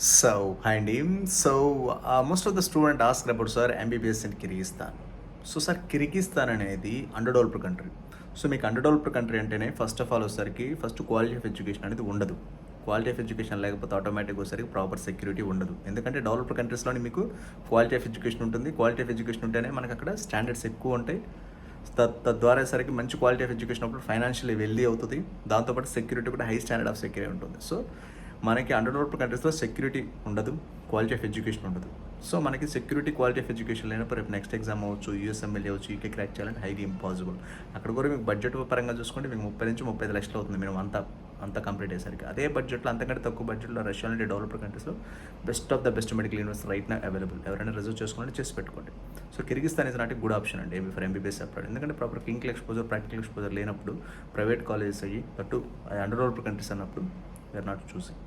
Hi అండి. Most of the student asked about sir MBBS in Kyrgyzstan. Sir Kyrgyzstan అనేది under developed country. మీకు under developed country అంటేనే first of all వచ్చేసరికి first quality of education అనేది ఉండదు. Quality of education లేకపోతే ఆటోమేటిక్గా వచ్చేసరికి ప్రాపర్ సెక్యూరిటీ ఉండదు. ఎందుకంటే డెవలప్డ్ కంట్రీస్లోని మీకు క్వాలిటీ ఆఫ్ ఎడ్యుకేషన్ ఉంటుంది. క్వాలిటీ ఆఫ్ ఎడ్యుకేషన్ ఉంటేనే మనకు అక్కడ స్టాండర్డ్స్ ఎక్కువ ఉంటాయి. తద్వారా సరికి మంచి క్వాలిటీ ఆఫ్ ఎడ్యుకేషన్ అప్పుడు ఫైనాన్షియల్లీ వెల్దీ అవుతుంది. దాంతోపాటు సెక్యూరిటీ కూడా హై స్టాండర్డ్ ఆఫ్ సెక్యూరిటీ ఉంటుంది. మనకి అండర్ డెవలప్డ్ కంట్రీస్లో సెక్యూరిటీ ఉండదు, క్వాలిటీ ఆఫ్ ఎడ్యుకేషన్ ఉండదు. మనకి సెక్యూరిటీ క్వాలిటీ ఆఫ్ ఎడ్యుకేషన్ లేనప్పుడు రేపు నెక్స్ట్ ఎగ్జామ్ అవ్వచ్చు, యూఎస్ఎంఎల్ఏ అవ్వచ్చు, యూకే క్రాక్ చేయాలంటే హైలీ ఇంపాసిబుల్. అక్కడ కూడా మీకు బడ్జెట్ పరంగా చూసుకుంటే మీకు 30 నుంచి 35 లక్షలు అవుతుంది మీరు అంతా కంప్లీట్ అయ్యేసరికి. అదే బడ్జెట్లో అంతకంటే తక్కువ బడ్జెట్లో రష్యా లాంటి డెవలప్డ్ కంట్రీస్లో best of the best medical university right నా అవైలబుల్. ఎవరైనా రిజర్వ్ చేసుకోవాలంటే చేసి పెట్టుకోండి. Kyrgyzstan is not good option అండి ఫర్ ఎంబీబీఎస్ అప్రాడ్. ఎందుకంటే proper clinical exposure, practical exposure లేనప్పుడు ప్రైవేట్ కాలేజెస్ అయ్యి అటు అండర్ డెవలప్డ్ కంట్రీస్ అన్నప్పుడు వీఆర్ నాట్ చూసింగ్.